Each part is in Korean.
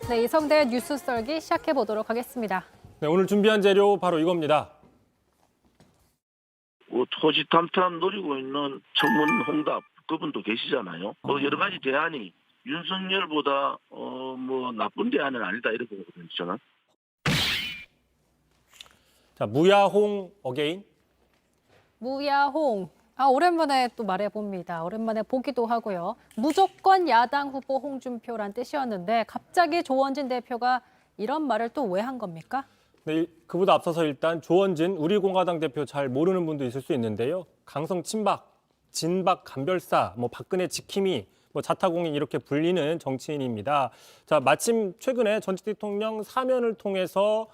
네, 이성대 뉴스 썰기 시작해 보도록 하겠습니다. 네, 오늘 준비한 재료 바로 이겁니다. 호시탐탐 노리고 있는 청문 홍답 그분도 계시잖아요. 여러 가지 대안이 윤석열보다 나쁜 대안은 아니다 이렇게 보거든요. 저는. 자, 무야홍 어게인. 무야홍. 오랜만에 또 말해봅니다. 오랜만에 보기도 하고요. 무조건 야당 후보 홍준표란 뜻이었는데 갑자기 조원진 대표가 이런 말을 또 왜 한 겁니까? 네, 그보다 앞서서 일단 조원진 우리공화당 대표 잘 모르는 분도 있을 수 있는데요. 강성 친박, 진박 간별사, 박근혜 지킴이, 자타공인 이렇게 불리는 정치인입니다. 자, 마침 최근에 전직 대통령 사면을 통해서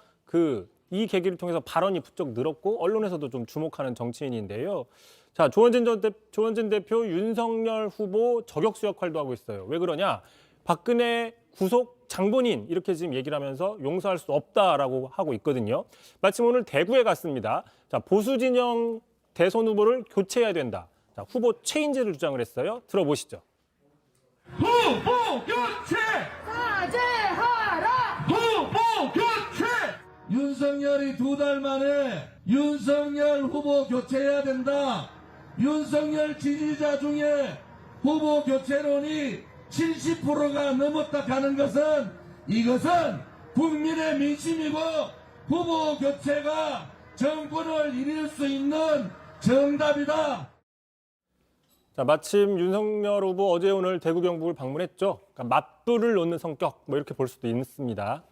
이 계기를 통해서 발언이 부쩍 늘었고 언론에서도 좀 주목하는 정치인인데요. 자, 조원진 대표 윤석열 후보 저격수 역할도 하고 있어요. 왜 그러냐? 박근혜 구속 장본인 이렇게 지금 얘기를 하면서 용서할 수 없다라고 하고 있거든요. 마침 오늘 대구에 갔습니다. 자, 보수 진영 대선 후보를 교체해야 된다. 자, 후보 체인지를 주장을 했어요. 들어보시죠. 후보 교체! 사죄하라! 후보 교체! 윤석열이 2달 만에 윤석열 후보 교체해야 된다. 윤석열 지지자 중에 후보 교체론이 70%가 넘었다 하는 것은 이것은 국민의 민심이고 후보 교체가 정권을 이룰 수 있는 정답이다. 자, 마침 윤석열 후보 어제 오늘 대구 경북을 방문했죠. 그러니까 맞불을 놓는 성격 이렇게 볼 수도 있습니다.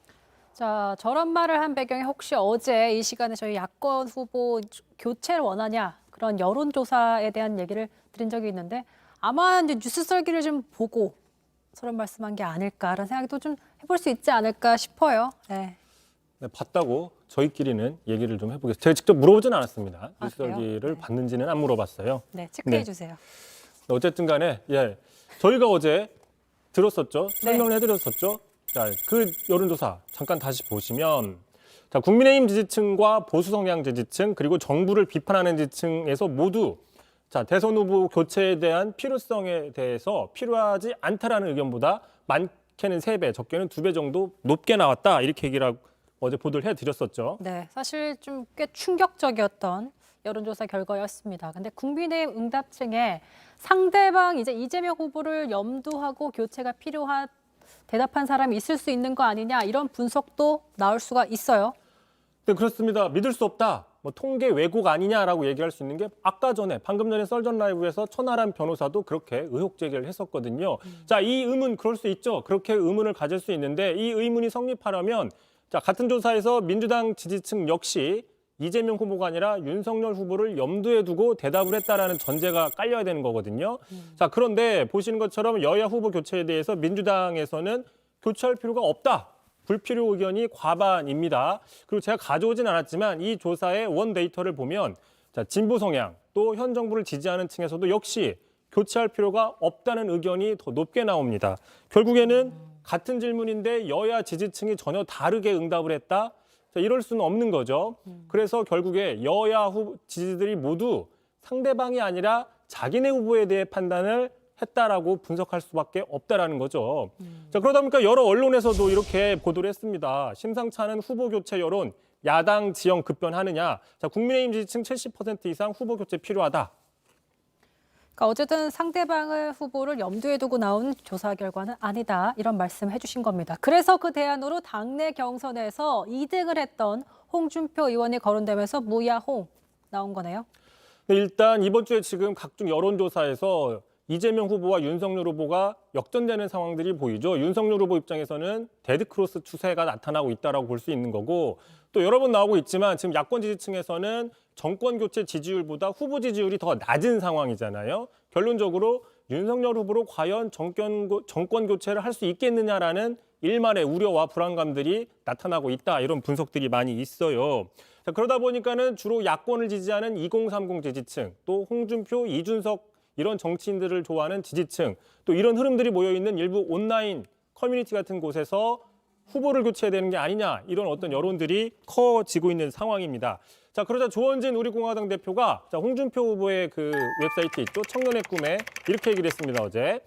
자, 저런 말을 한 배경에 혹시 어제 이 시간에 저희 야권 후보 교체를 원하냐 그런 여론조사에 대한 얘기를 드린 적이 있는데 아마 이제 뉴스 썰기를 좀 보고 저런 말씀한 게 아닐까라는 생각도 좀 해볼 수 있지 않을까 싶어요. 네. 네, 봤다고 저희끼리는 얘기를 좀 해보겠습니다. 제가 직접 물어보진 않았습니다. 뉴스 그래요? 썰기를 네. 봤는지는 안 물어봤어요. 네, 체크해 주세요. 어쨌든 간에 저희가 어제 들었었죠. 설명을 해드렸었죠. 자, 그 여론조사 잠깐 다시 보시면 자, 국민의힘 지지층과 보수 성향 지지층 그리고 정부를 비판하는 지지층에서 모두 자, 대선 후보 교체에 대한 필요성에 대해서 필요하지 않다라는 의견보다 많게는 3배, 적게는 2배 정도 높게 나왔다. 이렇게 얘기를 하고 어제 보도를 해드렸었죠. 네, 사실 좀 꽤 충격적이었던 여론조사 결과였습니다. 근데 국민의힘 응답층에 상대방 이재명 후보를 염두하고 교체가 필요한 대답한 사람이 있을 수 있는 거 아니냐 이런 분석도 나올 수가 있어요. 네, 그렇습니다. 믿을 수 없다. 통계 왜곡 아니냐라고 얘기할 수 있는 게 방금 전에 썰전 라이브에서 천하람 변호사도 그렇게 의혹 제기를 했었거든요. 자, 이 의문 그럴 수 있죠. 그렇게 의문을 가질 수 있는데 이 의문이 성립하려면 자, 같은 조사에서 민주당 지지층 역시 이재명 후보가 아니라 윤석열 후보를 염두에 두고 대답을 했다라는 전제가 깔려야 되는 거거든요. 자, 그런데 보시는 것처럼 여야 후보 교체에 대해서 민주당에서는 교체할 필요가 없다. 불필요 의견이 과반입니다. 그리고 제가 가져오진 않았지만 이 조사의 원 데이터를 보면 자, 진보 성향 또 현 정부를 지지하는 층에서도 역시 교체할 필요가 없다는 의견이 더 높게 나옵니다. 결국에는 같은 질문인데 여야 지지층이 전혀 다르게 응답을 했다. 자, 이럴 수는 없는 거죠. 그래서 결국에 여야 지지들이 모두 상대방이 아니라 자기네 후보에 대해 판단을 했다라고 분석할 수밖에 없다라는 거죠. 자, 그러다 보니까 여러 언론에서도 이렇게 보도를 했습니다. 심상치 않은 후보 교체 여론, 야당 지형 급변하느냐. 자, 국민의힘 지지층 70% 이상 후보 교체 필요하다. 그러니까 어쨌든 상대방의 후보를 염두에 두고 나온 조사 결과는 아니다. 이런 말씀을 해주신 겁니다. 그래서 그 대안으로 당내 경선에서 2등을 했던 홍준표 의원이 거론되면서 무야홍 나온 거네요. 네, 일단 이번 주에 지금 각종 여론조사에서 이재명 후보와 윤석열 후보가 역전되는 상황들이 보이죠. 윤석열 후보 입장에서는 데드크로스 추세가 나타나고 있다고 볼 수 있는 거고 또 여러 번 나오고 있지만 지금 야권 지지층에서는 정권 교체 지지율보다 후보 지지율이 더 낮은 상황이잖아요. 결론적으로 윤석열 후보로 과연 정권 교체를 할 수 있겠느냐라는 일말의 우려와 불안감들이 나타나고 있다. 이런 분석들이 많이 있어요. 자, 그러다 보니까는 주로 야권을 지지하는 2030 지지층, 또 홍준표, 이준석 이런 정치인들을 좋아하는 지지층, 또 이런 흐름들이 모여있는 일부 온라인 커뮤니티 같은 곳에서 후보를 교체해야 되는 게 아니냐 이런 어떤 여론들이 커지고 있는 상황입니다. 자, 그러자 조원진 우리공화당 대표가 자, 홍준표 후보의 그 웹사이트 있죠. 청년의 꿈에 이렇게 얘기를 했습니다. 어제.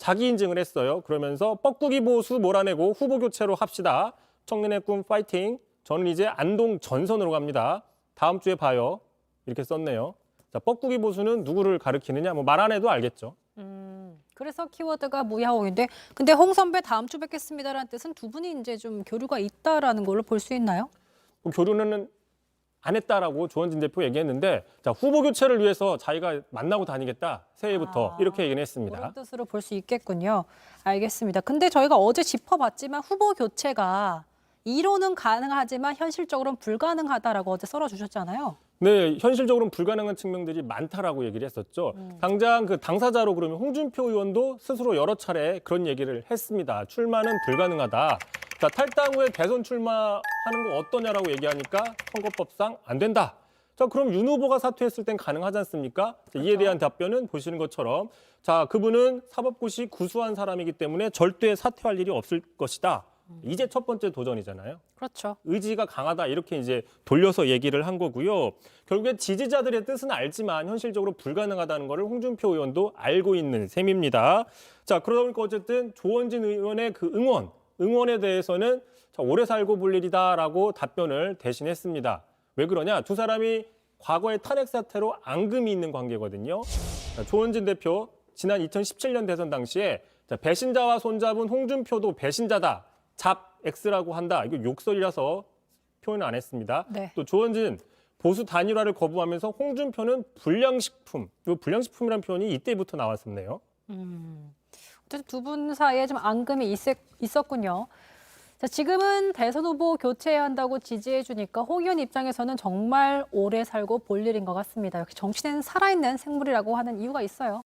자기 인증을 했어요. 그러면서 뻐꾸기 보수 몰아내고 후보 교체로 합시다. 청년의 꿈 파이팅. 저는 이제 안동 전선으로 갑니다. 다음 주에 봐요. 이렇게 썼네요. 자, 뻐꾸기 보수는 누구를 가리키느냐? 뭐 말 안 해도 알겠죠. 그래서 키워드가 무야호인데, 근데 홍 선배 다음 주 뵙겠습니다라는 뜻은 두 분이 이제 좀 교류가 있다라는 걸로 볼 수 있나요? 그 교류는 안 했다라고 조원진 대표 얘기했는데, 자, 후보 교체를 위해서 자기가 만나고 다니겠다. 새해부터 이렇게 얘기는 했습니다. 그런 뜻으로 볼 수 있겠군요. 알겠습니다. 근데 저희가 어제 짚어봤지만 후보 교체가 이론은 가능하지만 현실적으로는 불가능하다라고 어제 썰어주셨잖아요. 네, 현실적으로는 불가능한 측면들이 많다라고 얘기를 했었죠. 당장 그 당사자로 그러면 홍준표 의원도 스스로 여러 차례 그런 얘기를 했습니다. 출마는 불가능하다. 자, 탈당 후에 대선 출마하는 거 어떠냐라고 얘기하니까 선거법상 안 된다. 자, 그럼 윤 후보가 사퇴했을 땐 가능하지 않습니까? 자, 이에 대한 답변은 보시는 것처럼, 자, 그분은 사법고시 구수한 사람이기 때문에 절대 사퇴할 일이 없을 것이다. 이제 첫 번째 도전이잖아요. 그렇죠. 의지가 강하다 이렇게 이제 돌려서 얘기를 한 거고요. 결국에 지지자들의 뜻은 알지만 현실적으로 불가능하다는 거를 홍준표 의원도 알고 있는 셈입니다. 자, 그러다 보니까 어쨌든 조원진 의원의 그 응원에 대해서는 자, 오래 살고 볼 일이다라고 답변을 대신했습니다. 왜 그러냐? 두 사람이 과거의 탄핵 사태로 앙금이 있는 관계거든요. 자, 조원진 대표 지난 2017년 대선 당시에 자, 배신자와 손잡은 홍준표도 배신자다. 잡 X라고 한다. 이거 욕설이라서 표현을 안 했습니다. 네. 또 조원진 보수 단일화를 거부하면서 홍준표는 불량식품. 이 불량식품이라는 표현이 이때부터 나왔었네요. 어쨌든 두 분 사이에 좀 앙금이 있었군요. 자, 지금은 대선 후보 교체해야 한다고 지지해 주니까 홍 의원 입장에서는 정말 오래 살고 볼 일인 것 같습니다. 역시 정치는 살아있는 생물이라고 하는 이유가 있어요.